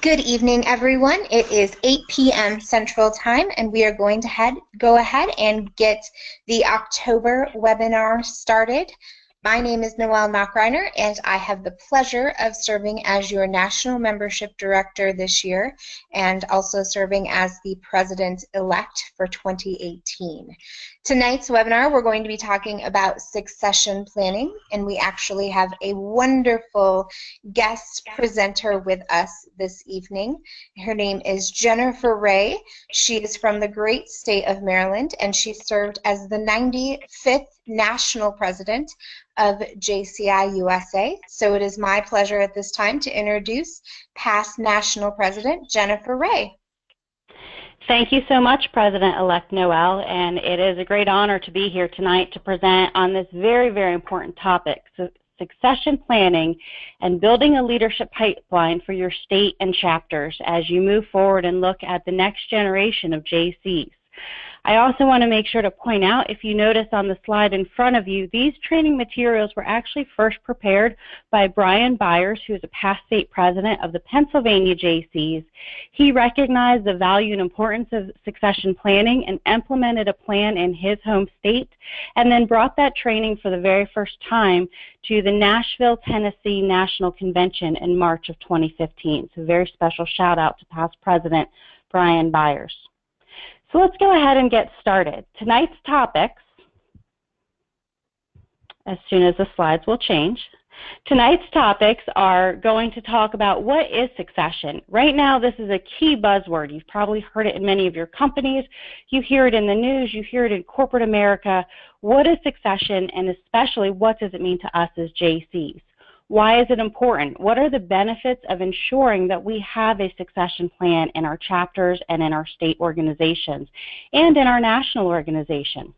Good evening, everyone. It is 8 p.m. Central Time, and we are going to go ahead and get the October webinar started. My name is Noelle Knockreiner, and I have the pleasure of serving as your National Membership Director this year, and also serving as the President-elect for 2018. Tonight's webinar, we're going to be talking about succession planning, and we actually have a wonderful guest presenter with us this evening. Her name is Jennifer Ray. She is from the great state of Maryland, and she served as the 95th National President of JCI USA. So it is my pleasure at this time to introduce past National President Jennifer Ray. Thank you so much, President-elect Noelle, and it is a great honor to be here tonight to present on this very, very important topic, succession planning and building a leadership pipeline for your state and chapters as you move forward and look at the next generation of JCs. I also want to make sure to point out, if you notice on the slide in front of you, these training materials were actually first prepared by Brian Byers, who is a past state president of the Pennsylvania JCs. He recognized the value and importance of succession planning and implemented a plan in his home state, and then brought that training for the very first time to the Nashville, Tennessee National Convention in March of 2015. So a very special shout out to past President Brian Byers. So let's go ahead and get started. Tonight's topics, as soon as the slides will change, tonight's topics are going to talk about what is succession. Right now, this is a key buzzword. You've probably heard it in many of your companies. You hear it in the news. You hear it in corporate America. What is succession, and especially what does it mean to us as JCs? Why is it important? What are the benefits of ensuring that we have a succession plan in our chapters and in our state organizations and in our national organization?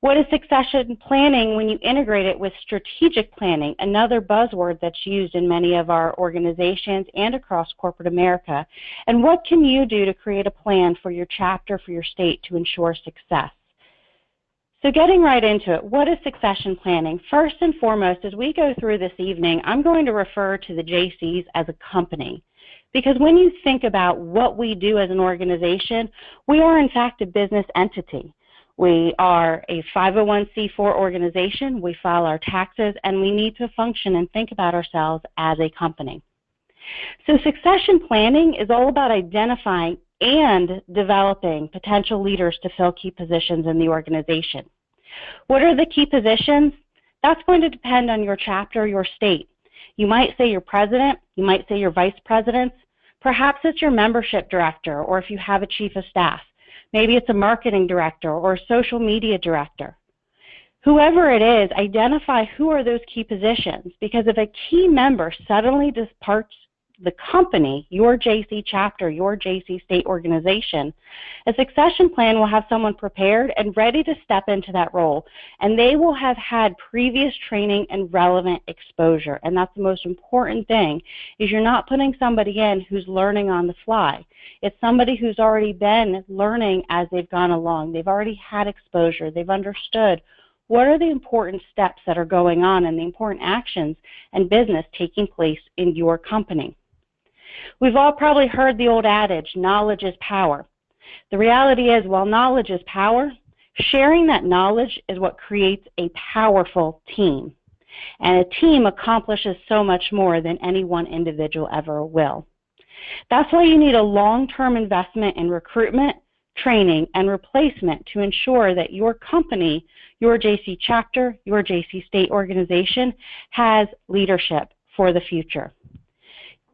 What is succession planning when you integrate it with strategic planning, another buzzword that's used in many of our organizations and across corporate America? And what can you do to create a plan for your chapter, for your state, to ensure success? So getting right into it, what is succession planning? First and foremost, as we go through this evening, I'm going to refer to the JCs as a company. Because when you think about what we do as an organization, we are in fact a business entity. We are a 501c4 organization, we file our taxes, and we need to function and think about ourselves as a company. So succession planning is all about identifying and developing potential leaders to fill key positions in the organization. What are the key positions? That's going to depend on your chapter, your state. You might say your president, you might say your vice presidents, perhaps it's your membership director, or if you have a chief of staff. Maybe it's a marketing director or a social media director. Whoever it is, identify who are those key positions, because if a key member suddenly departs the company, your JC chapter, your JC state organization, a succession plan will have someone prepared and ready to step into that role, and they will have had previous training and relevant exposure. And that's the most important thing, is you're not putting somebody in who's learning on the fly. It's somebody who's already been learning as they've gone along. They've already had exposure. They've understood what are the important steps that are going on and the important actions and business taking place in your company. We've all probably heard the old adage, knowledge is power. The reality is, while knowledge is power, sharing that knowledge is what creates a powerful team. And a team accomplishes so much more than any one individual ever will. That's why you need a long-term investment in recruitment, training, and replacement to ensure that your company, your JC chapter, your JC state organization has leadership for the future.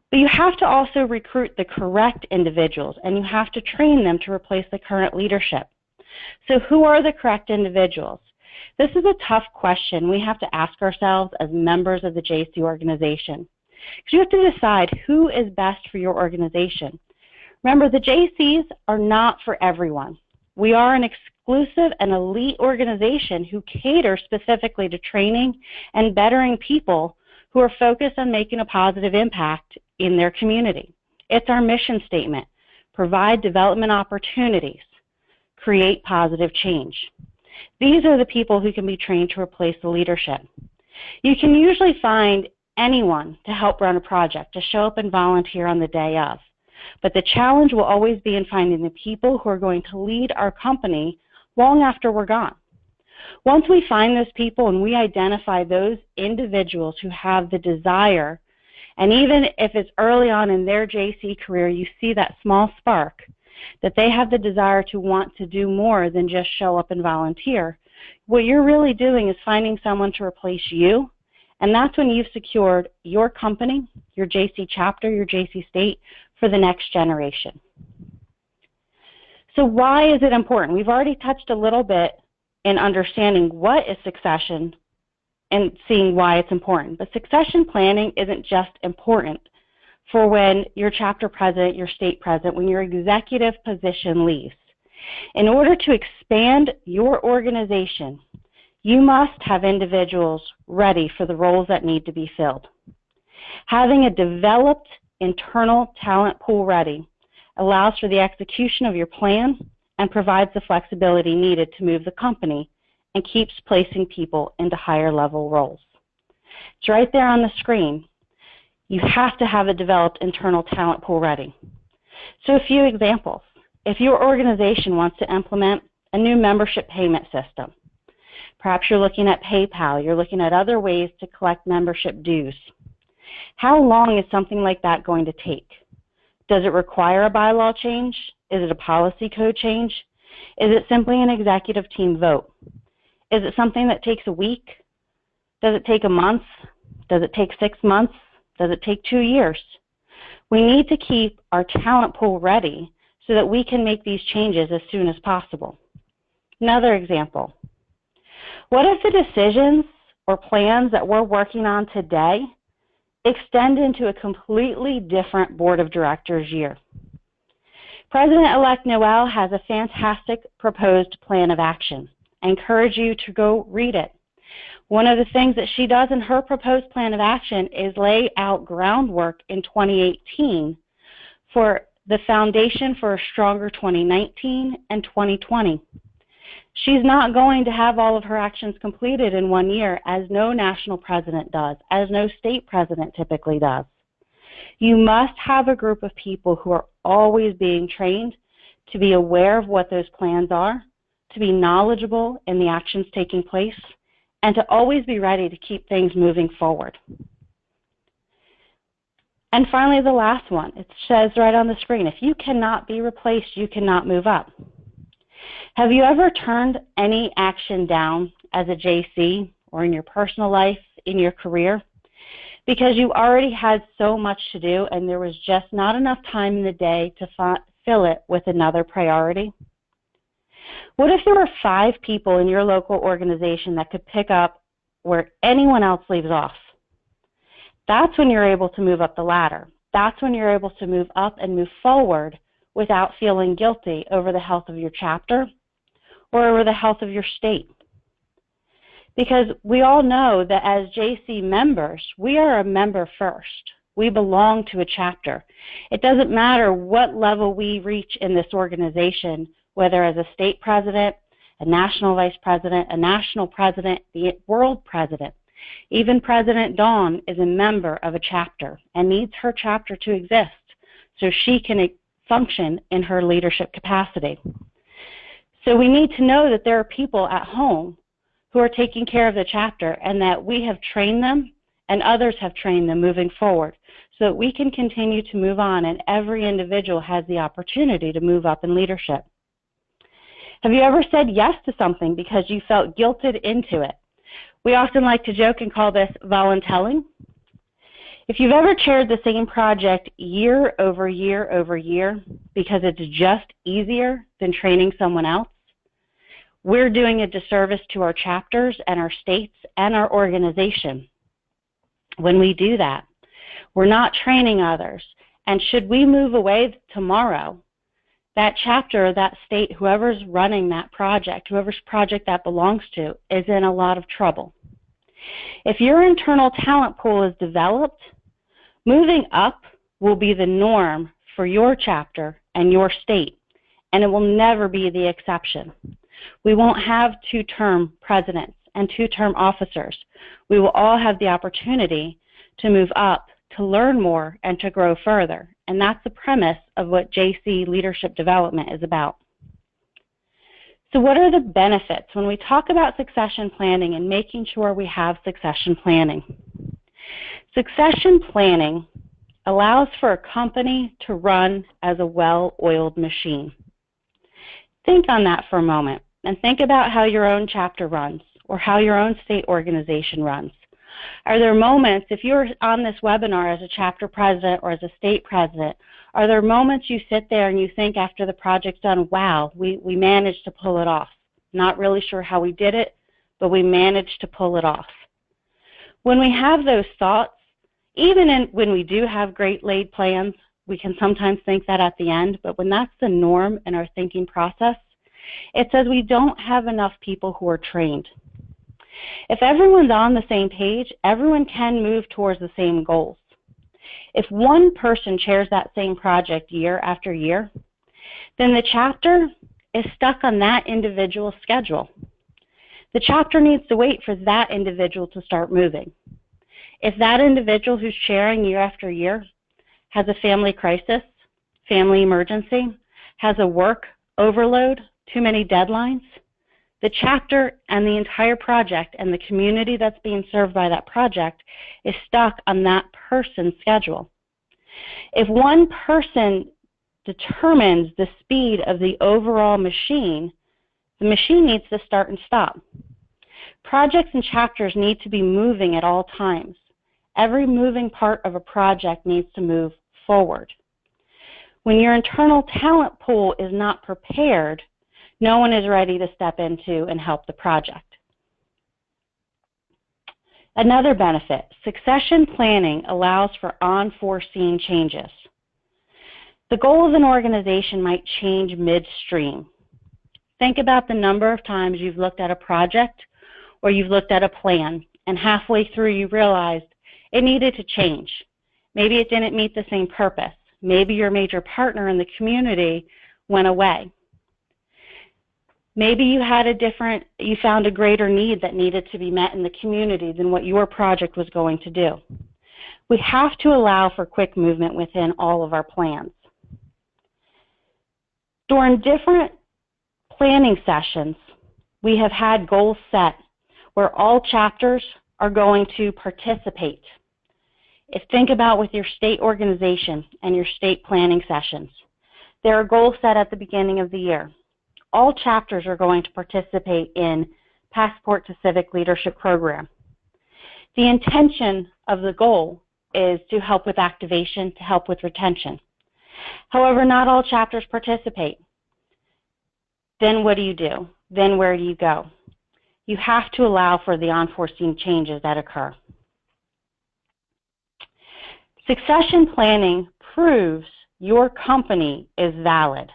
But you have to also recruit the correct individuals, and you have to train them to replace the current leadership. So who are the correct individuals? This is a tough question we have to ask ourselves as members of the JC organization. Because you have to decide who is best for your organization. Remember, the JCs are not for everyone. We are an exclusive and elite organization who caters specifically to training and bettering people who are focused on making a positive impact in their community. It's our mission statement: provide development opportunities, create positive change. These are the people who can be trained to replace the leadership. You can usually find anyone to help run a project, to show up and volunteer on the day of. But the challenge will always be in finding the people who are going to lead our company long after we're gone. Once we find those people and we identify those individuals who have the desire, and even if it's early on in their JC career, you see that small spark, that they have the desire to want to do more than just show up and volunteer, what you're really doing is finding someone to replace you, and that's when you've secured your company, your JC chapter, your JC state for the next generation. So why is it important? We've already touched a little bit in understanding what is succession and seeing why it's important. But succession planning isn't just important for when your chapter president, your state president, when your executive position leaves. In order to expand your organization, you must have individuals ready for the roles that need to be filled. Having a developed internal talent pool ready allows for the execution of your plan and provides the flexibility needed to move the company and keeps placing people into higher level roles. It's right there on the screen. You have to have a developed internal talent pool ready. So a few examples. If your organization wants to implement a new membership payment system, perhaps you're looking at PayPal, you're looking at other ways to collect membership dues. How long is something like that going to take? Does it require a bylaw change? Is it a policy code change? Is it simply an executive team vote? Is it something that takes a week? Does it take a month? Does it take 6 months? Does it take 2 years? We need to keep our talent pool ready so that we can make these changes as soon as possible. Another example. What if the decisions or plans that we're working on today extend into a completely different board of directors year? President-elect Noel has a fantastic proposed plan of action. I encourage you to go read it. One of the things that she does in her proposed plan of action is lay out groundwork in 2018 for the foundation for a stronger 2019 and 2020. She's not going to have all of her actions completed in 1 year, as no national president does, as no state president typically does. You must have a group of people who are always being trained to be aware of what those plans are, to be knowledgeable in the actions taking place, and to always be ready to keep things moving forward. And finally, the last one, it says right on the screen, if you cannot be replaced, you cannot move up. Have you ever turned any action down as a JC or in your personal life, in your career, because you already had so much to do and there was just not enough time in the day to fill it with another priority? What if there were 5 people in your local organization that could pick up where anyone else leaves off? That's when you're able to move up the ladder. That's when you're able to move up and move forward without feeling guilty over the health of your chapter or over the health of your state. Because we all know that as JC members, we are a member first. We belong to a chapter. It doesn't matter what level we reach in this organization, whether as a state president, a national vice president, a national president, the world president. Even President Dawn is a member of a chapter and needs her chapter to exist so she can function in her leadership capacity. So we need to know that there are people at home who are taking care of the chapter and that we have trained them and others have trained them moving forward so that we can continue to move on and every individual has the opportunity to move up in leadership. Have you ever said yes to something because you felt guilted into it? We often like to joke and call this voluntelling. If you've ever chaired the same project year over year over year because it's just easier than training someone else, we're doing a disservice to our chapters and our states and our organization. When we do that, we're not training others. And should we move away tomorrow, that chapter, that state, whoever's running that project, whoever's project that belongs to, is in a lot of trouble. If your internal talent pool is developed, moving up will be the norm for your chapter and your state, and it will never be the exception. We won't have 2-term presidents and 2-term officers. We will all have the opportunity to move up, to learn more, and to grow further. And that's the premise of what JC Leadership Development is about. So what are the benefits when we talk about succession planning and making sure we have succession planning? Succession planning allows for a company to run as a well-oiled machine. Think on that for a moment and think about how your own chapter runs or how your own state organization runs. Are there moments, if you're on this webinar as a chapter president or as a state president, are there moments you sit there and you think after the project's done, wow, we managed to pull it off. Not really sure how we did it, but we managed to pull it off. When we have those thoughts, even when we do have great laid plans, we can sometimes think that at the end, but when that's the norm in our thinking process, it says we don't have enough people who are trained. If everyone's on the same page, everyone can move towards the same goals. If one person chairs that same project year after year, then the chapter is stuck on that individual's schedule. The chapter needs to wait for that individual to start moving. If that individual who's chairing year after year has a family crisis, family emergency, has a work overload, too many deadlines, the chapter and the entire project and the community that's being served by that project is stuck on that person's schedule. If one person determines the speed of the overall machine, the machine needs to start and stop. Projects and chapters need to be moving at all times. Every moving part of a project needs to move forward. When your internal talent pool is not prepared, no one is ready to step into and help the project. Another benefit, succession planning allows for unforeseen changes. The goal of an organization might change midstream. Think about the number of times you've looked at a project or you've looked at a plan and halfway through you realized it needed to change. Maybe it didn't meet the same purpose. Maybe your major partner in the community went away. Maybe you found a greater need that needed to be met in the community than what your project was going to do. We have to allow for quick movement within all of our plans. During different planning sessions, we have had goals set where all chapters are going to participate. Think about with your state organization and your state planning sessions. There are goals set at the beginning of the year. All chapters are going to participate in Passport to Civic Leadership Program. The intention of the goal is to help with activation, to help with retention. However, not all chapters participate. Then what do? Then where do you go? You have to allow for the unforeseen changes that occur. Succession planning proves your company is valid.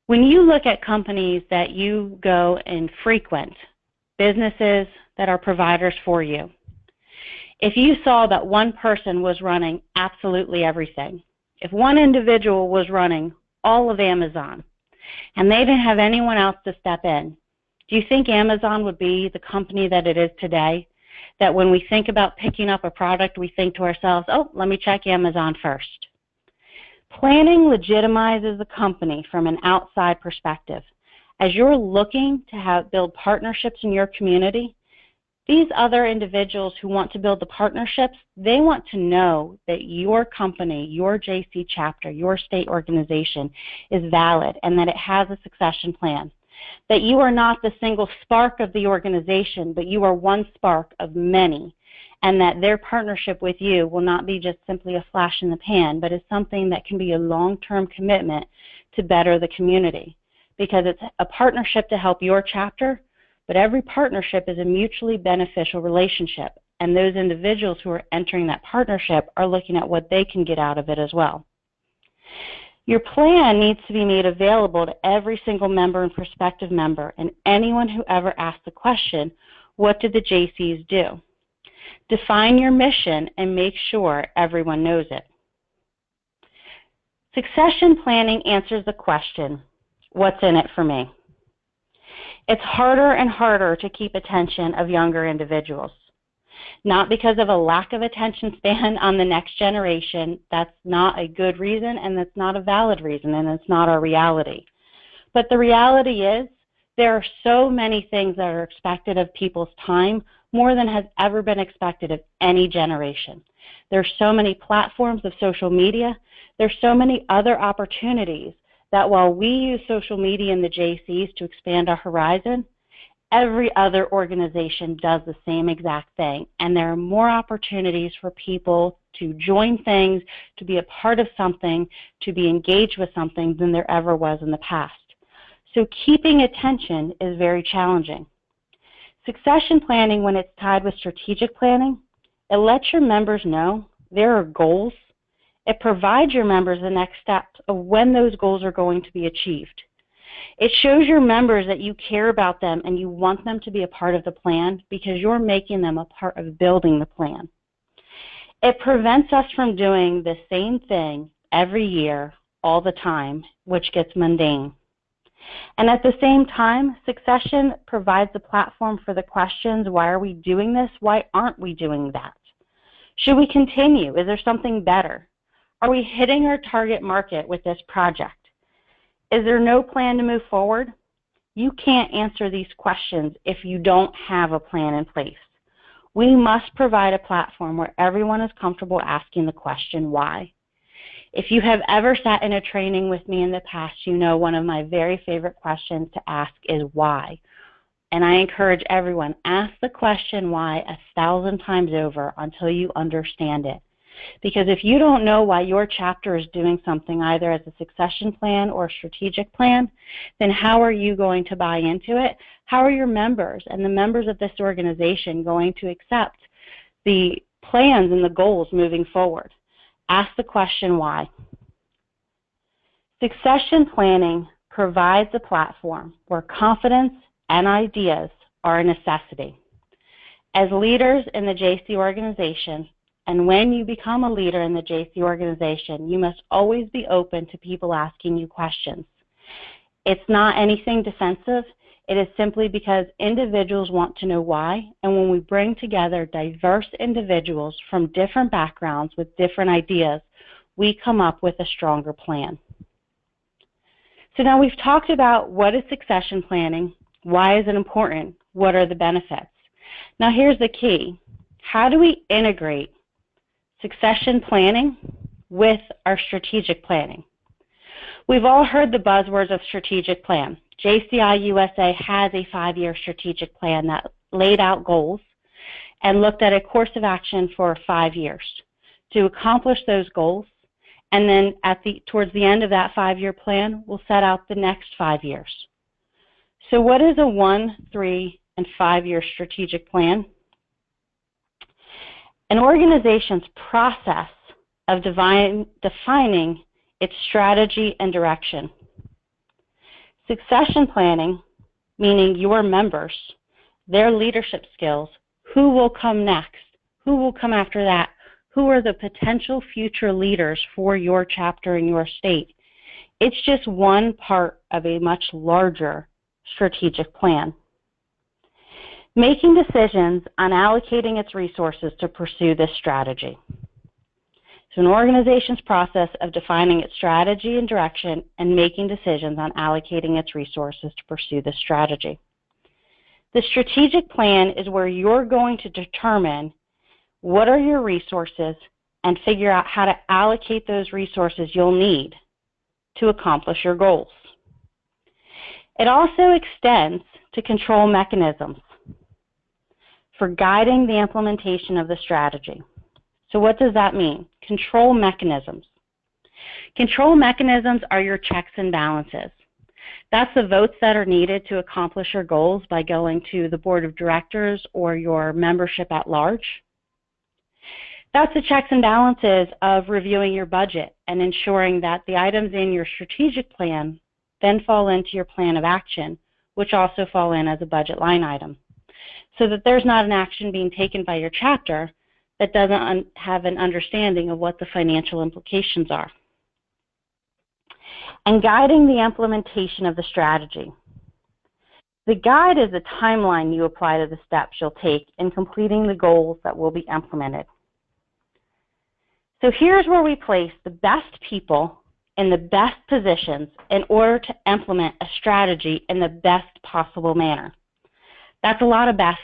When you look at companies that you go and frequent, businesses that are providers for you, if you saw that one person was running absolutely everything, if one individual was running all of Amazon and they didn't have anyone else to step in, do you think Amazon would be the company that it is today? That when we think about picking up a product, we think to ourselves, oh, let me check Amazon first. Planning legitimizes the company from an outside perspective. As you're looking to build partnerships in your community, these other individuals who want to build the partnerships, they want to know that your company, your JC chapter, your state organization is valid and that it has a succession plan. That you are not the single spark of the organization, but you are one spark of many, and that their partnership with you will not be just simply a flash in the pan, but is something that can be a long-term commitment to better the community. Because it's a partnership to help your chapter, but every partnership is a mutually beneficial relationship, and those individuals who are entering that partnership are looking at what they can get out of it as well. Your plan needs to be made available to every single member and prospective member and anyone who ever asks the question, what did the JCs do? Define your mission and make sure everyone knows it. Succession planning answers the question, what's in it for me? It's harder and harder to keep attention of younger individuals. Not because of a lack of attention span on the next generation. That's not a good reason, and that's not a valid reason, and it's not our reality. But the reality is there are so many things that are expected of people's time, more than has ever been expected of any generation. There's so many platforms of social media. There's so many other opportunities that while we use social media in the JCs to expand our horizon, every other organization does the same exact thing. And there are more opportunities for people to join things, to be a part of something, to be engaged with something than there ever was in the past. So keeping attention is very challenging. Succession planning, when it's tied with strategic planning, it lets your members know there are goals. It provides your members the next steps of when those goals are going to be achieved. It shows your members that you care about them and you want them to be a part of the plan because you're making them a part of building the plan. It prevents us from doing the same thing every year, all the time, which gets mundane. And at the same time, succession provides a platform for the questions, why are we doing this? Why aren't we doing that? Should we continue? Is there something better? Are we hitting our target market with this project? Is there no plan to move forward? You can't answer these questions if you don't have a plan in place. We must provide a platform where everyone is comfortable asking the question, why? If you have ever sat in a training with me in the past, you know one of my very favorite questions to ask is why. And I encourage everyone, ask the question why 1,000 times over until you understand it. Because if you don't know why your chapter is doing something either as a succession plan or a strategic plan, then how are you going to buy into it? How are your members and the members of this organization going to accept the plans and the goals moving forward? Ask the question why. Succession planning provides a platform where confidence and ideas are a necessity. As leaders in the JC organization, and when you become a leader in the JC organization, you must always be open to people asking you questions. It's not anything defensive. It is simply because individuals want to know why, and when we bring together diverse individuals from different backgrounds with different ideas, we come up with a stronger plan. So now we've talked about what is succession planning, why is it important, what are the benefits. Now here's the key. How do we integrate succession planning with our strategic planning? We've all heard the buzzwords of strategic plan. JCI USA has a 5-year strategic plan that laid out goals and looked at a course of action for 5 years to accomplish those goals. And then towards the end of that 5-year plan, we'll set out the next 5 years. So what is a 1, 3, and 5-year strategic plan? An organization's process of defining its strategy and direction. Succession planning, meaning your members, their leadership skills, who will come next, who will come after that, who are the potential future leaders for your chapter in your state. It's just one part of a much larger strategic plan. Making decisions on allocating its resources to pursue this strategy. So an organization's process of defining its strategy and direction and making decisions on allocating its resources to pursue this strategy. The strategic plan is where you're going to determine what are your resources and figure out how to allocate those resources you'll need to accomplish your goals. It also extends to control mechanisms for guiding the implementation of the strategy. So what does that mean? Control mechanisms. Control mechanisms are your checks and balances. That's the votes that are needed to accomplish your goals by going to the board of directors or your membership at large. That's the checks and balances of reviewing your budget and ensuring that the items in your strategic plan then fall into your plan of action, which also fall in as a budget line item, so that there's not an action being taken by your chapter that doesn't have an understanding of what the financial implications are. And guiding the implementation of the strategy. The guide is the timeline you apply to the steps you'll take in completing the goals that will be implemented. So here's where we place the best people in the best positions in order to implement a strategy in the best possible manner. That's a lot of bests,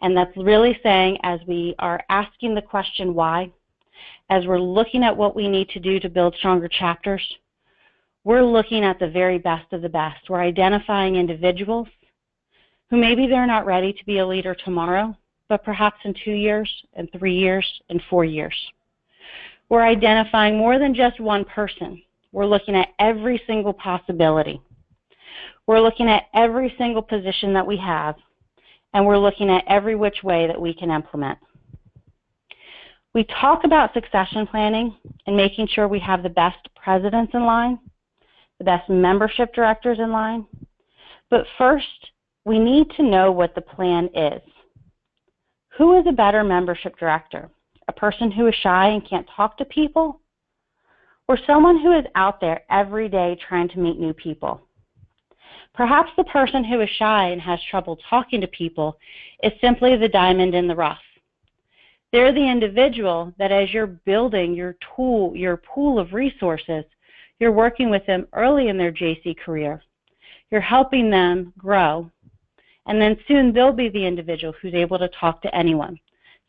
and that's really saying, as we are asking the question why, as we're looking at what we need to do to build stronger chapters, we're looking at the very best of the best. We're identifying individuals who maybe they're not ready to be a leader tomorrow, but perhaps in 2 years, in 3 years, in 4 years. We're identifying more than just one person. We're looking at every single possibility. We're looking at every single position that we have, and we're looking at every which way that we can implement. We talk about succession planning and making sure we have the best presidents in line, the best membership directors in line, but first, we need to know what the plan is. Who is a better membership director? A person who is shy and can't talk to people? Or someone who is out there every day trying to meet new people? Perhaps the person who is shy and has trouble talking to people is simply the diamond in the rough. They're the individual that as you're building your pool of resources, you're working with them early in their JC career. You're helping them grow, and then soon they'll be the individual who's able to talk to anyone.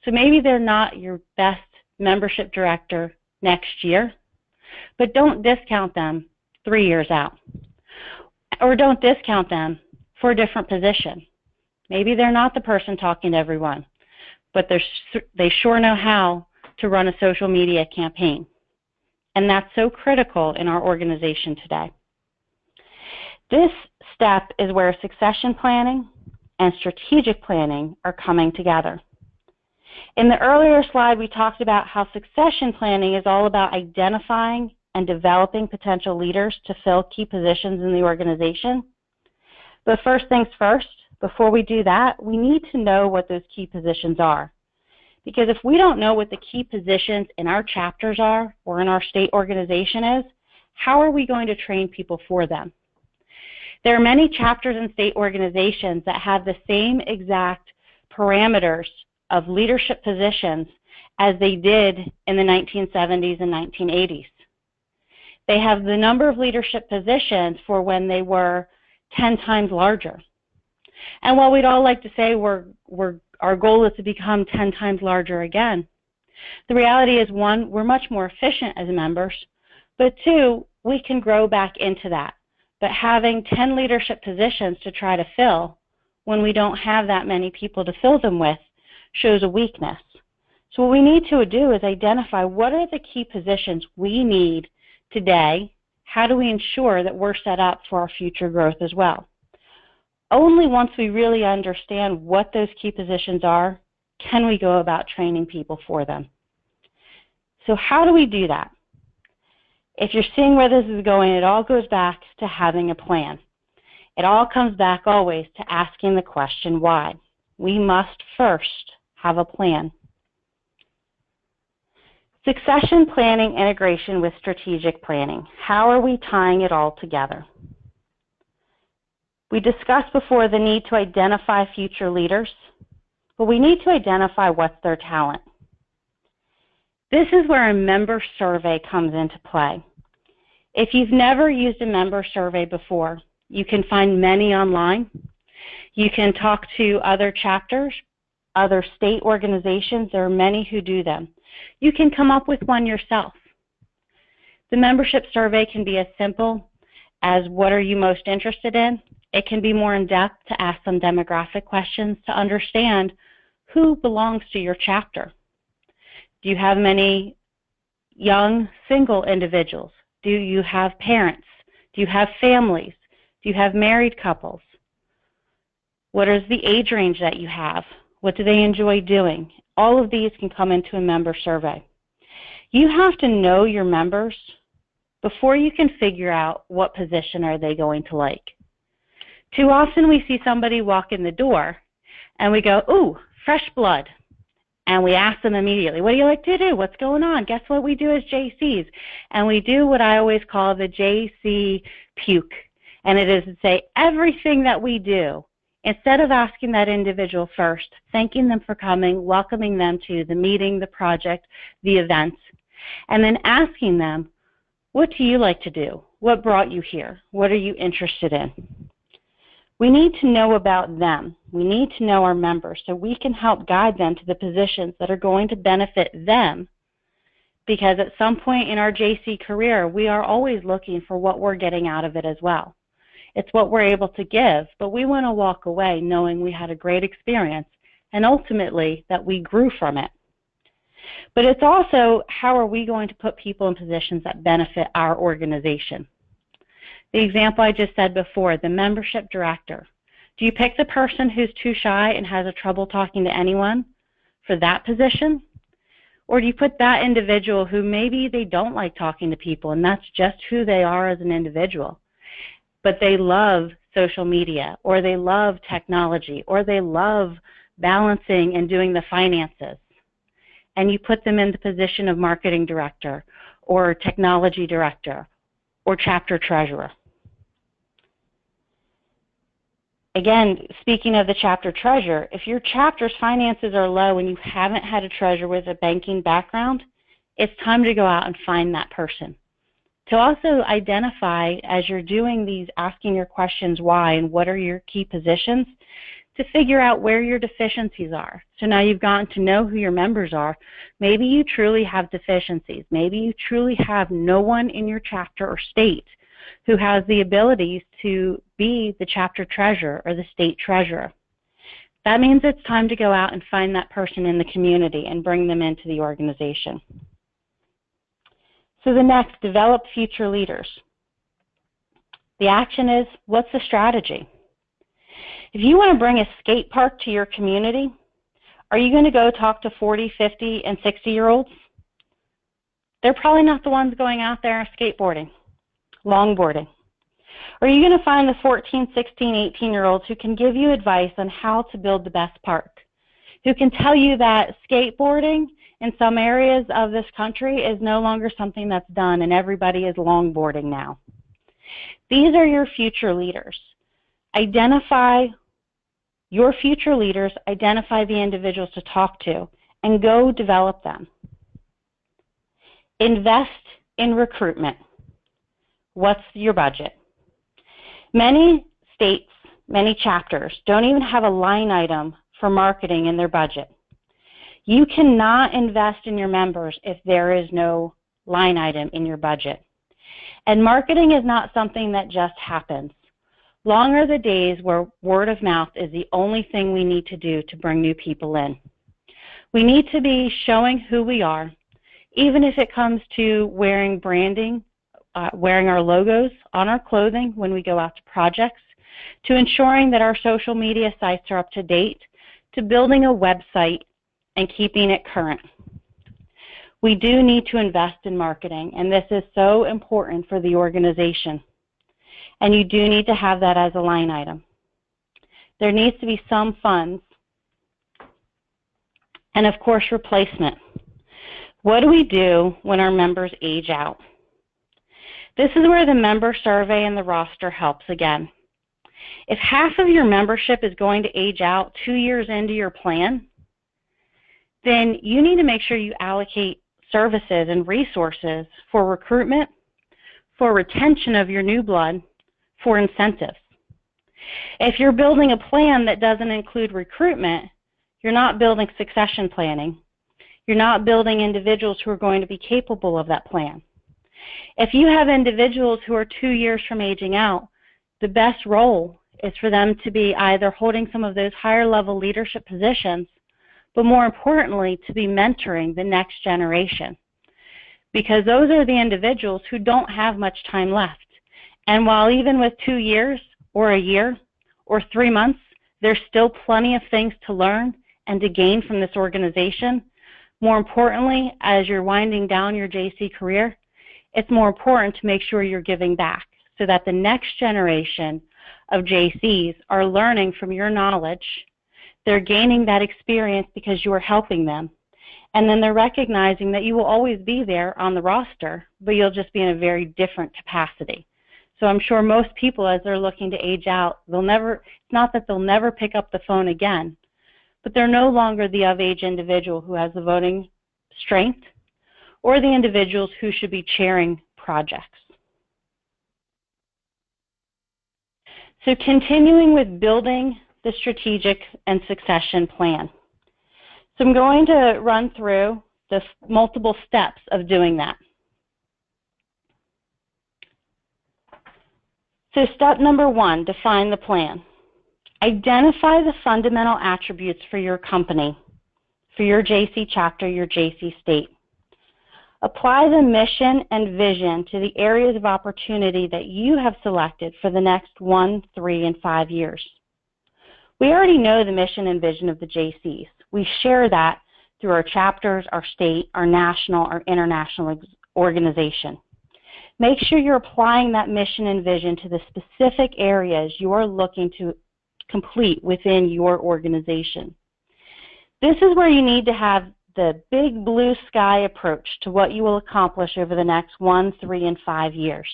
So maybe they're not your best membership director next year, but don't discount them 3 years out. Or don't discount them for a different position. Maybe they're not the person talking to everyone, but they sure know how to run a social media campaign. And that's so critical in our organization today. This step is where succession planning and strategic planning are coming together. In the earlier slide, we talked about how succession planning is all about identifying and developing potential leaders to fill key positions in the organization. But first things first, before we do that, we need to know what those key positions are. Because if we don't know what the key positions in our chapters are or in our state organization is, how are we going to train people for them? There are many chapters and state organizations that have the same exact parameters of leadership positions as they did in the 1970s and 1980s. They have the number of leadership positions for when they were 10 times larger. And while we'd all like to say our goal is to become 10 times larger again, the reality is, one, we're much more efficient as members, but two, we can grow back into that. But having 10 leadership positions to try to fill when we don't have that many people to fill them with shows a weakness. So what we need to do is identify what are the key positions we need today. How do we ensure that we're set up for our future growth as well? Only once we really understand what those key positions are can we go about training people for them. So how do we do that? If you're seeing where this is going, it all goes back to having a plan. It all comes back always to asking the question why. We must first have a plan. Succession planning integration with strategic planning. How are we tying it all together? We discussed before the need to identify future leaders, but we need to identify what's their talent. This is where a member survey comes into play. If you've never used a member survey before, you can find many online. You can talk to other chapters, other state organizations. There are many who do them. You can come up with one yourself. The membership survey can be as simple as what are you most interested in. It can be more in-depth to ask some demographic questions to understand who belongs to your chapter. Do you have many young single individuals? Do you have parents? Do you have families? Do you have married couples? What is the age range that you have? What do they enjoy doing? All of these can come into a member survey. You have to know your members before you can figure out what position are they going to like. Too often we see somebody walk in the door and we go, ooh, fresh blood. And we ask them immediately, what do you like to do? What's going on? Guess what we do as JCs? And we do what I always call the JC puke. And it is to say everything that we do, instead of asking that individual first, thanking them for coming, welcoming them to the meeting, the project, the events, and then asking them, what do you like to do? What brought you here? What are you interested in? We need to know about them. We need to know our members so we can help guide them to the positions that are going to benefit them, because at some point in our JC career, we are always looking for what we're getting out of it as well. It's what we're able to give, but we want to walk away knowing we had a great experience and ultimately that we grew from it. But it's also, how are we going to put people in positions that benefit our organization? The example I just said before, the membership director. Do you pick the person who's too shy and has a trouble talking to anyone for that position? Or do you put that individual who maybe they don't like talking to people and that's just who they are as an individual, but they love social media, or they love technology, or they love balancing and doing the finances, and you put them in the position of marketing director or technology director or chapter treasurer? Again, speaking of the chapter treasurer, if your chapter's finances are low and you haven't had a treasurer with a banking background, it's time to go out and find that person. To also identify, as you're doing these, asking your questions why and what are your key positions, to figure out where your deficiencies are. So now you've gotten to know who your members are. Maybe you truly have deficiencies. Maybe you truly have no one in your chapter or state who has the abilities to be the chapter treasurer or the state treasurer. That means it's time to go out and find that person in the community and bring them into the organization. So the next, develop future leaders. The action is, what's the strategy? If you want to bring a skate park to your community, are you going to go talk to 40, 50, and 60-year-olds? They're probably not the ones going out there skateboarding, longboarding. Or are you going to find the 14, 16, 18-year-olds who can give you advice on how to build the best park, who can tell you that skateboarding in some areas of this country is no longer something that's done and everybody is longboarding now? These are your future leaders. Identify your future leaders, identify the individuals to talk to, and go develop them. Invest in recruitment. What's your budget? Many states, many chapters don't even have a line item for marketing in their budget. You cannot invest in your members if there is no line item in your budget. And marketing is not something that just happens. Long are the days where word of mouth is the only thing we need to do to bring new people in. We need to be showing who we are, even if it comes to wearing branding, wearing our logos on our clothing when we go out to projects, to ensuring that our social media sites are up to date, to building a website and keeping it current. We do need to invest in marketing, and this is so important for the organization. And you do need to have that as a line item. There needs to be some funds. And of course, replacement. What do we do when our members age out? This is where the member survey and the roster helps again. If half of your membership is going to age out 2 years into your plan, then you need to make sure you allocate services and resources for recruitment, for retention of your new blood, for incentives. If you're building a plan that doesn't include recruitment, you're not building succession planning. You're not building individuals who are going to be capable of that plan. If you have individuals who are 2 years from aging out, the best role is for them to be either holding some of those higher level leadership positions, but more importantly, to be mentoring the next generation. Because those are the individuals who don't have much time left. And while even with 2 years or a year or 3 months, there's still plenty of things to learn and to gain from this organization, more importantly, as you're winding down your JC career, it's more important to make sure you're giving back so that the next generation of JCs are learning from your knowledge. They're gaining that experience because you are helping them. And then they're recognizing that you will always be there on the roster, but you'll just be in a very different capacity. So I'm sure most people, as they're looking to age out, it's not that they'll never pick up the phone again, but they're no longer the of-age individual who has the voting strength or the individuals who should be chairing projects. So continuing with building the strategic and succession plan. So I'm going to run through the multiple steps of doing that. So step number 1, define the plan. Identify the fundamental attributes for your company, for your JC chapter, your JC state. Apply the mission and vision to the areas of opportunity that you have selected for the next 1, 3, and 5 years. We already know the mission and vision of the JCs. We share that through our chapters, our state, our national, our international organization. Make sure you're applying that mission and vision to the specific areas you're looking to complete within your organization. This is where you need to have the big blue sky approach to what you will accomplish over the next 1, 3, and 5 years.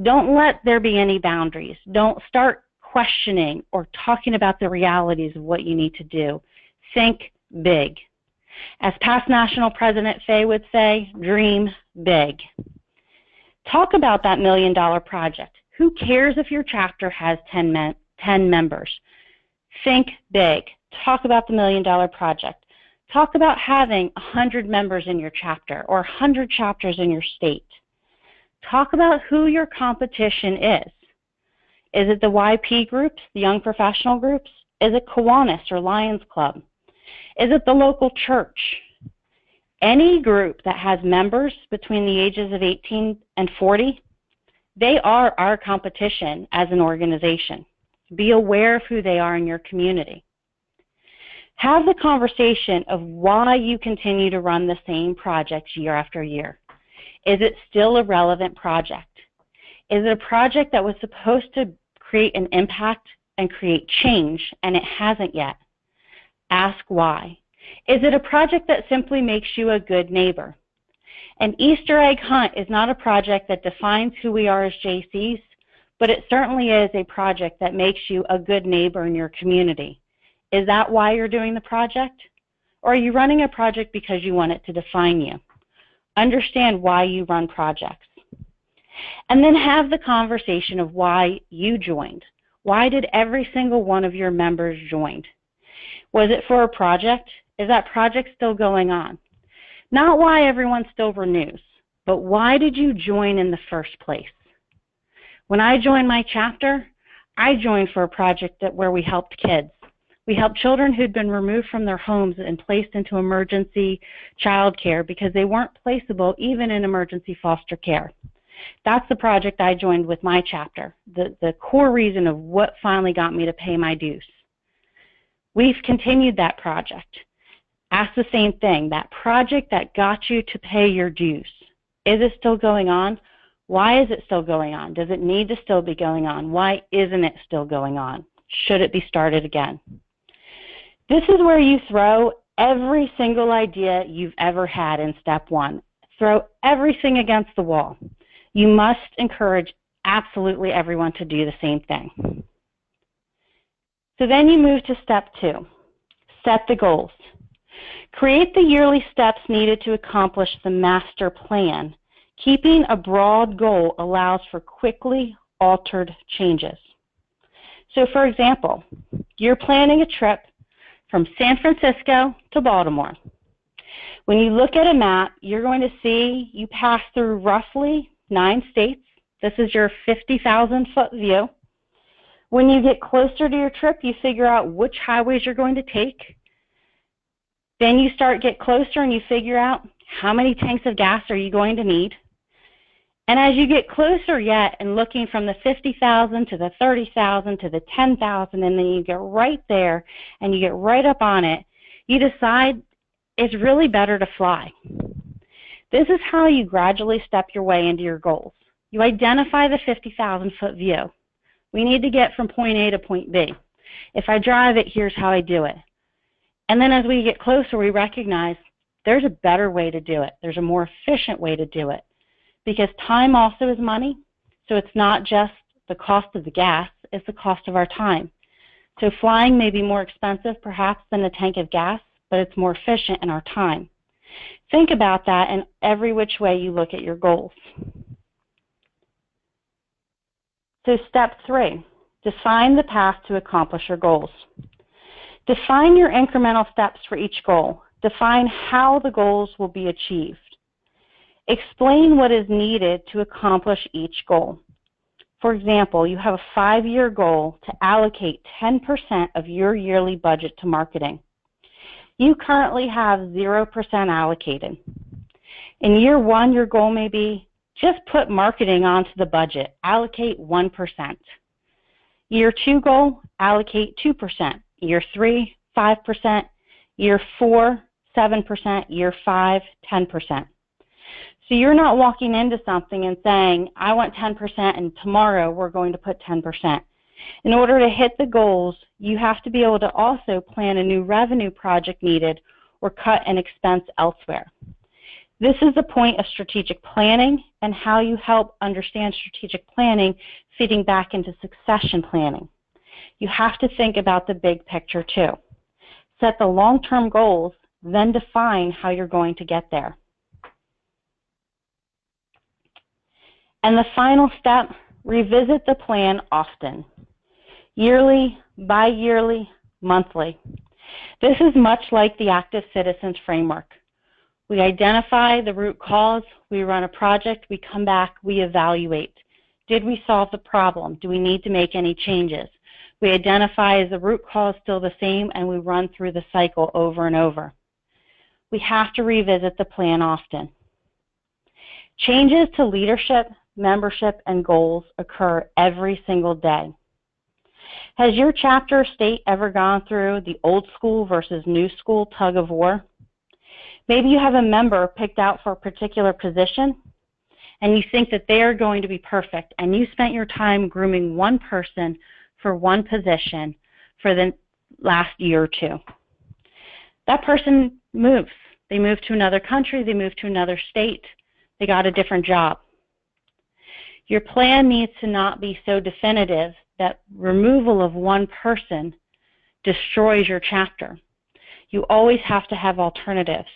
Don't let there be any boundaries. Don't start questioning or talking about the realities of what you need to do. Think big. As past National President Faye would say, dream big. Talk about that $1 million project. Who cares if your chapter has 10 members? Think big. Talk about the $1 million project. Talk about having 100 members in your chapter or 100 chapters in your state. Talk about who your competition is. Is it the YP groups, the young professional groups? Is it Kiwanis or Lions Club? Is it the local church? Any group that has members between the ages of 18 and 40, they are our competition as an organization. Be aware of who they are in your community. Have the conversation of why you continue to run the same projects year after year. Is it still a relevant project? Is it a project that was supposed to create an impact and create change, and it hasn't yet? Ask why. Is it a project that simply makes you a good neighbor? An Easter egg hunt is not a project that defines who we are as JCs, but it certainly is a project that makes you a good neighbor in your community. Is that why you're doing the project? Or are you running a project because you want it to define you? Understand why you run projects. And then have the conversation of why you joined. Why did every single one of your members join? Was it for a project? Is that project still going on? Not why everyone still renews, but why did you join in the first place? When I joined my chapter, I joined for a project where we helped kids. We helped children who'd been removed from their homes and placed into emergency child care because they weren't placeable even in emergency foster care. That's the project I joined with my chapter, the core reason of what finally got me to pay my dues. We've continued that project. Ask the same thing, that project that got you to pay your dues. Is it still going on? Why is it still going on? Does it need to still be going on? Why isn't it still going on? Should it be started again? This is where you throw every single idea you've ever had in step 1. Throw everything against the wall. You must encourage absolutely everyone to do the same thing. So then you move to step 2. Set the goals. Create the yearly steps needed to accomplish the master plan. Keeping a broad goal allows for quickly altered changes. So for example, you're planning a trip from San Francisco to Baltimore. When you look at a map, you're going to see you pass through roughly 9 states. This is your 50,000-foot view. When you get closer to your trip, you figure out which highways you're going to take. Then you get closer and you figure out how many tanks of gas are you going to need. And as you get closer yet and looking from the 50,000 to the 30,000 to the 10,000, and then you get right there and you get right up on it, you decide it's really better to fly. This is how you gradually step your way into your goals. You identify the 50,000-foot view. We need to get from point A to point B. If I drive it, here's how I do it. And then as we get closer, we recognize there's a better way to do it. There's a more efficient way to do it. Because time also is money. So it's not just the cost of the gas, it's the cost of our time. So flying may be more expensive perhaps than a tank of gas, but it's more efficient in our time. Think about that in every which way you look at your goals. So step 3, define the path to accomplish your goals. Define your incremental steps for each goal. Define how the goals will be achieved. Explain what is needed to accomplish each goal. For example, you have a 5-year goal to allocate 10% of your yearly budget to marketing. You currently have 0% allocated. In year 1, your goal may be just put marketing onto the budget, allocate 1%. Year 2 goal, allocate 2%. Year 3, 5%. Year 4, 7%. Year 5, 10%. So you're not walking into something and saying, I want 10% and tomorrow we're going to put 10%. In order to hit the goals, you have to be able to also plan a new revenue project needed or cut an expense elsewhere. This is the point of strategic planning and how you help understand strategic planning feeding back into succession planning. You have to think about the big picture too. Set the long-term goals, then define how you're going to get there. And the final step, revisit the plan often. Yearly, bi-yearly, monthly. This is much like the Active Citizens Framework. We identify the root cause, we run a project, we come back, we evaluate. Did we solve the problem? Do we need to make any changes? We identify is the root cause still the same, and we run through the cycle over and over. We have to revisit the plan often. Changes to leadership, membership, and goals occur every single day. Has your chapter or state ever gone through the old school versus new school tug of war? Maybe you have a member picked out for a particular position, and you think that they are going to be perfect, and you spent your time grooming one person for one position for the last year or 2. That person moves. They move to another country, they move to another state, they got a different job. Your plan needs to not be so definitive that removal of one person destroys your chapter. You always have to have alternatives,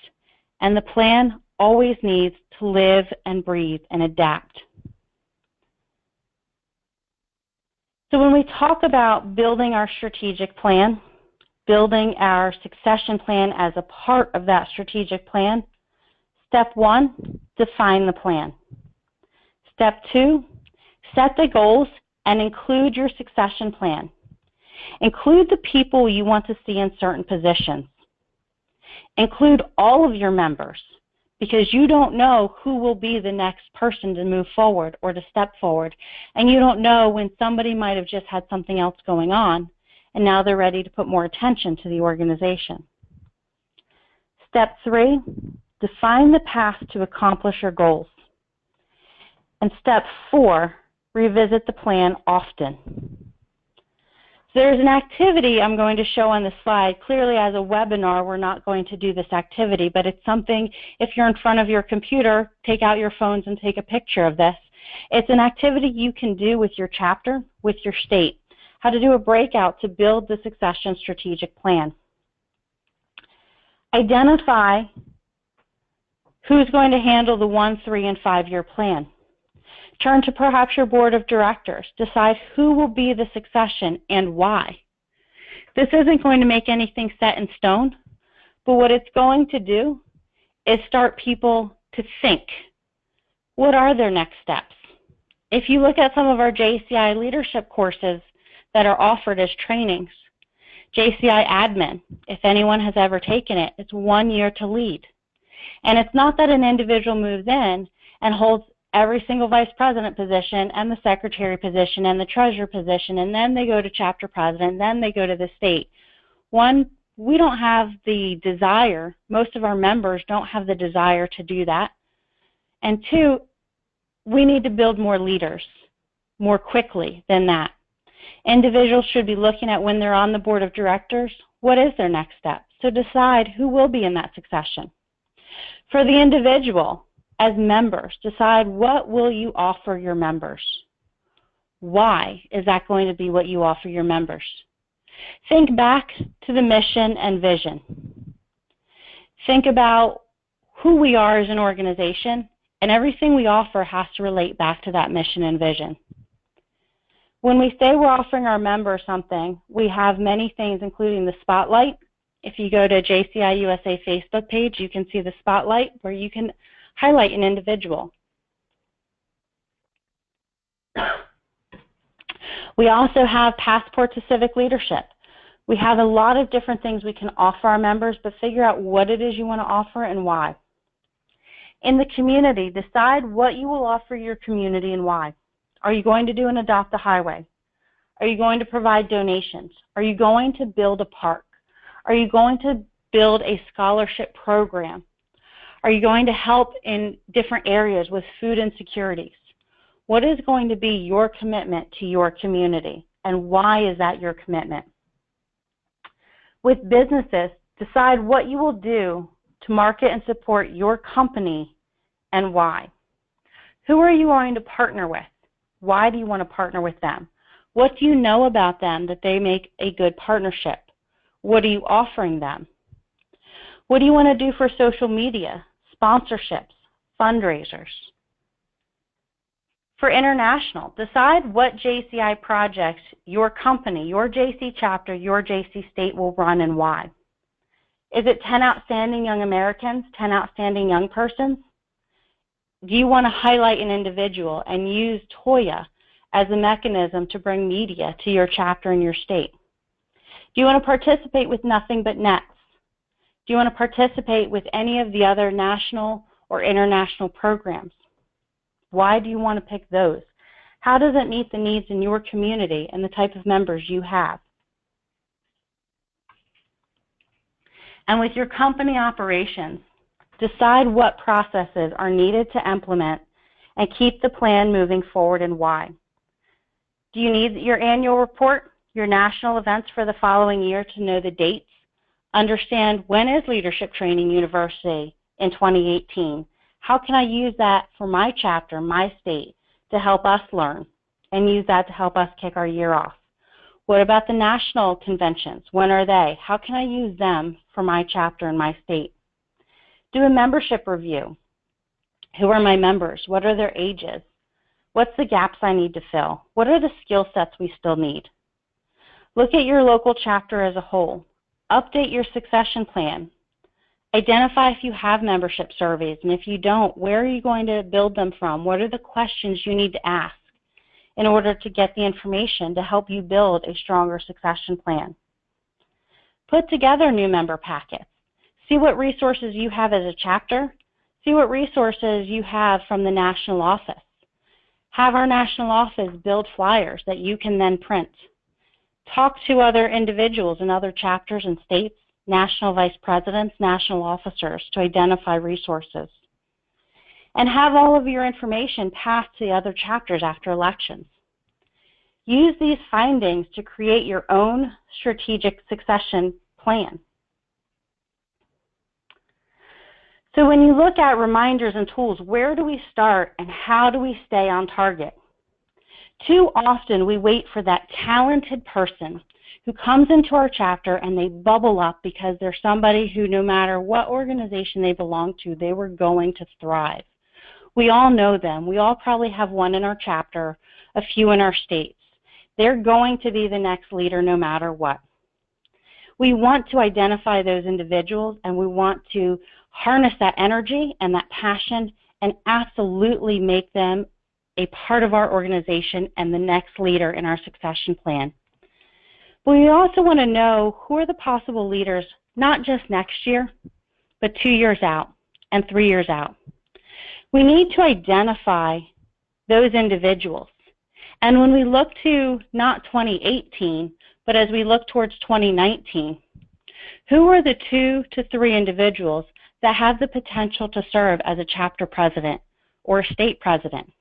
and the plan always needs to live and breathe and adapt. So when we talk about building our strategic plan, building our succession plan as a part of that strategic plan, step 1, define the plan. Step 2, set the goals and include your succession plan. Include the people you want to see in certain positions. Include all of your members, because you don't know who will be the next person to move forward or to step forward, and you don't know when somebody might have just had something else going on, and now they're ready to put more attention to the organization. Step 3, define the path to accomplish your goals. And step 4, revisit the plan often. So there's an activity I'm going to show on the slide. Clearly, as a webinar, we're not going to do this activity, but it's something, if you're in front of your computer, take out your phones and take a picture of this. It's an activity you can do with your chapter, with your state, how to do a breakout to build the succession strategic plan. Identify who's going to handle the 1, 3, and 5-year plan. Turn to perhaps your board of directors. Decide who will be the succession and why. This isn't going to make anything set in stone, but what it's going to do is start people to think. What are their next steps? If you look at some of our JCI leadership courses that are offered as trainings, JCI admin, if anyone has ever taken it, it's 1 year to lead. And it's not that an individual moves in and holds every single vice president position and the secretary position and the treasurer position, and then they go to chapter president, and then they go to the state. 1, we don't have the desire, most of our members don't have the desire to do that. And 2, we need to build more leaders more quickly than that. Individuals should be looking at when they're on the board of directors, what is their next step? So decide who will be in that succession. For the individual, as members, decide what will you offer your members. Why is that going to be what you offer your members? Think back to the mission and vision. Think about who we are as an organization, and everything we offer has to relate back to that mission and vision. When we say we're offering our members something, we have many things, including the spotlight. If you go to JCI USA Facebook page, you can see the spotlight where you can highlight an individual. We also have Passport to Civic Leadership. We have a lot of different things we can offer our members, but figure out what it is you want to offer and why. In the community, decide what you will offer your community and why. Are you going to do an Adopt a Highway? Are you going to provide donations? Are you going to build a park? Are you going to build a scholarship program? Are you going to help in different areas with food insecurities? What is going to be your commitment to your community, and why is that your commitment? With businesses, decide what you will do to market and support your company and why. Who are you going to partner with? Why do you want to partner with them? What do you know about them that they make a good partnership? What are you offering them? What do you want to do for social media, sponsorships, fundraisers? For international, decide what JCI projects your company, your JC chapter, your JC state will run and why. Is it 10 outstanding young Americans, 10 outstanding young persons? Do you want to highlight an individual and use TOYA as a mechanism to bring media to your chapter and your state? Do you want to participate with Nothing But Nets? Do you want to participate with any of the other national or international programs? Why do you want to pick those? How does it meet the needs in your community and the type of members you have? And with your company operations, decide what processes are needed to implement and keep the plan moving forward and why. Do you need your annual report, your national events for the following year to know the dates? Understand when is Leadership Training University in 2018? How can I use that for my chapter, my state, to help us learn and use that to help us kick our year off? What about the national conventions? When are they? How can I use them for my chapter and my state? Do a membership review. Who are my members? What are their ages? What's the gaps I need to fill? What are the skill sets we still need? Look at your local chapter as a whole. Update your succession plan. Identify if you have membership surveys, and if you don't, where are you going to build them from? What are the questions you need to ask in order to get the information to help you build a stronger succession plan? Put together new member packets. See what resources you have as a chapter. See what resources you have from the national office. Have our national office build flyers that you can then print. Talk to other individuals in other chapters and states, national vice presidents, national officers to identify resources. And have all of your information passed to the other chapters after elections. Use these findings to create your own strategic succession plan. So when you look at reminders and tools, where do we start and how do we stay on target? Too often we wait for that talented person who comes into our chapter and they bubble up because they're somebody who, no matter what organization they belong to, they were going to thrive. We all know them. We all probably have one in our chapter, a few in our states. They're going to be the next leader no matter what. We want to identify those individuals, and we want to harness that energy and that passion and absolutely make them a part of our organization and the next leader in our succession plan. But we also want to know who are the possible leaders, not just next year, but 2 years out and 3 years out. We need to identify those individuals. And when we look to not 2018, but as we look towards 2019, who are the 2 to 3 individuals that have the potential to serve as a chapter president or a state president?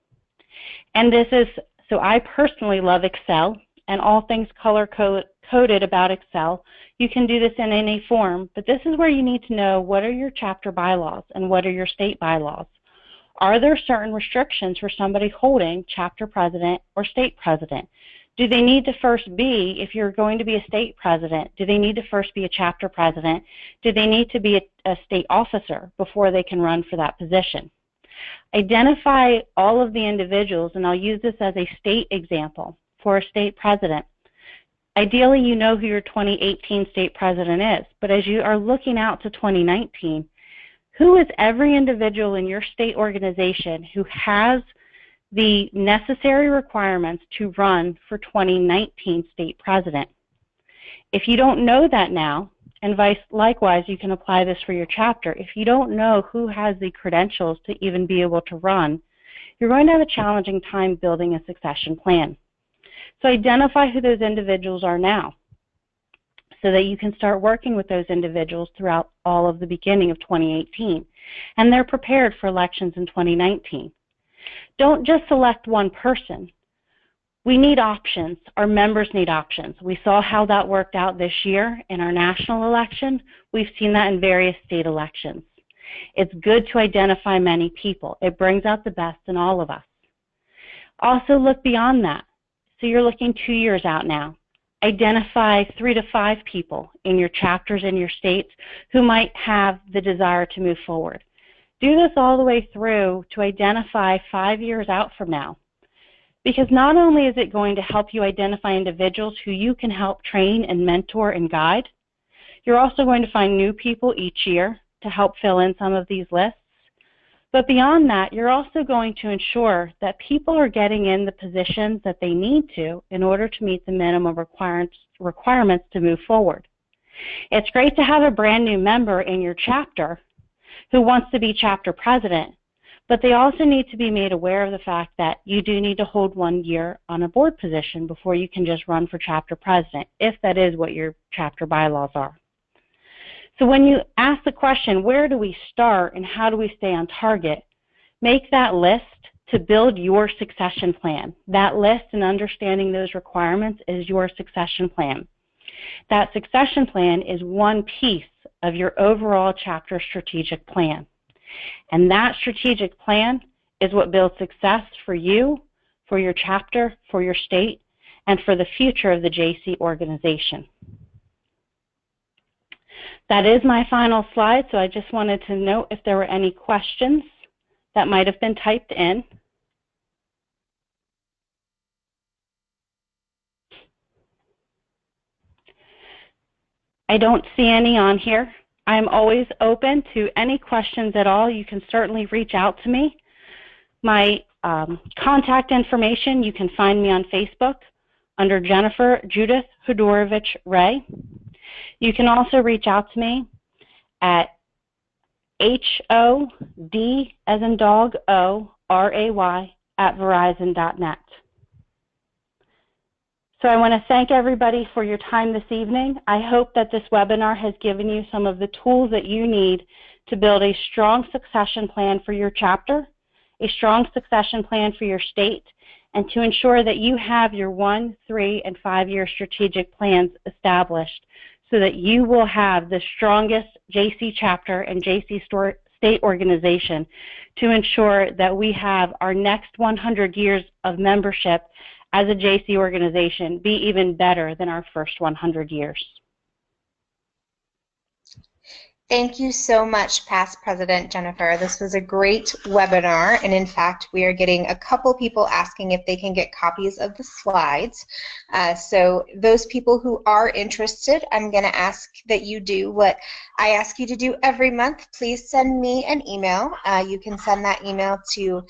And this is, so I personally love Excel and all things color-coded about Excel. You can do this in any form, but this is where you need to know what are your chapter bylaws and what are your state bylaws. Are there certain restrictions for somebody holding chapter president or state president? Do they need to first be, if you're going to be a state president, do they need to first be a chapter president? Do they need to be a state officer before they can run for that position? Identify all of the individuals, and I'll use this as a state example for a state president. Ideally, you know who your 2018 state president is, but as you are looking out to 2019, who is every individual in your state organization who has the necessary requirements to run for 2019 state president? If you don't know that now, and likewise, you can apply this for your chapter, if you don't know who has the credentials to even be able to run, you're going to have a challenging time building a succession plan. So identify who those individuals are now so that you can start working with those individuals throughout all of the beginning of 2018, and they're prepared for elections in 2019. Don't just select one person. We need options. Our members need options. We saw how that worked out this year in our national election. We've seen that in various state elections. It's good to identify many people. It brings out the best in all of us. Also look beyond that. So you're looking 2 years out now. Identify 3 to 5 people in your chapters in your states who might have the desire to move forward. Do this all the way through to identify 5 years out from now. Because not only is it going to help you identify individuals who you can help train and mentor and guide, you're also going to find new people each year to help fill in some of these lists. But beyond that, you're also going to ensure that people are getting in the positions that they need to in order to meet the minimum requirements to move forward. It's great to have a brand new member in your chapter who wants to be chapter president, but they also need to be made aware of the fact that you do need to hold 1 year on a board position before you can just run for chapter president, if that is what your chapter bylaws are. So when you ask the question, where do we start and how do we stay on target, make that list to build your succession plan. That list and understanding those requirements is your succession plan. That succession plan is one piece of your overall chapter strategic plan. And that strategic plan is what builds success for you, for your chapter, for your state, and for the future of the JC organization. That is my final slide, so I just wanted to note if there were any questions that might have been typed in. I don't see any on here. I'm always open to any questions at all. You can certainly reach out to me. My contact information, you can find me on Facebook under Jennifer Judith Hudorovich Ray. You can also reach out to me at HOD as in dog O-R-A-Y @verizon.net. So I want to thank everybody for your time this evening. I hope that this webinar has given you some of the tools that you need to build a strong succession plan for your chapter, a strong succession plan for your state, and to ensure that you have your 1-, 3-, and 5-year strategic plans established so that you will have the strongest JC chapter and JC state organization to ensure that we have our next 100 years of membership as a JC organization be even better than our first 100 years. Thank you so much, Past President Jennifer. This was a great webinar, and in fact, we are getting a couple people asking if they can get copies of the slides. So those people who are interested, I'm going to ask that you do what I ask you to do every month. Please send me an email. You can send that email to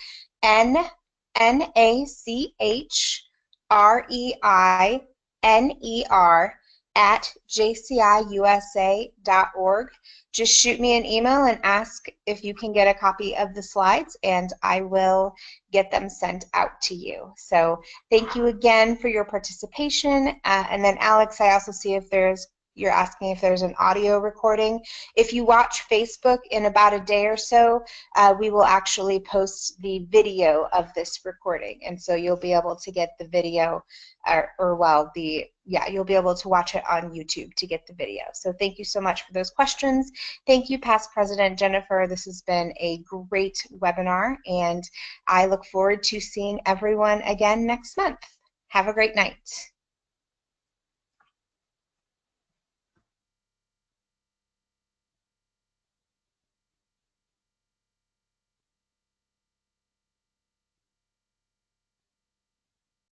nachreiner@jciusa.org. Just shoot me an email and ask if you can get a copy of the slides, and I will get them sent out to you. So thank you again for your participation. And then Alex, I also see if you're asking if there's an audio recording. If you watch Facebook in about a day or so, we will actually post the video of this recording, and so you'll be able to get the video, the yeah, you'll be able to watch it on YouTube to get the video. So thank you so much for those questions. Thank you, Past President Jennifer. This has been a great webinar, and I look forward to seeing everyone again next month. Have a great night.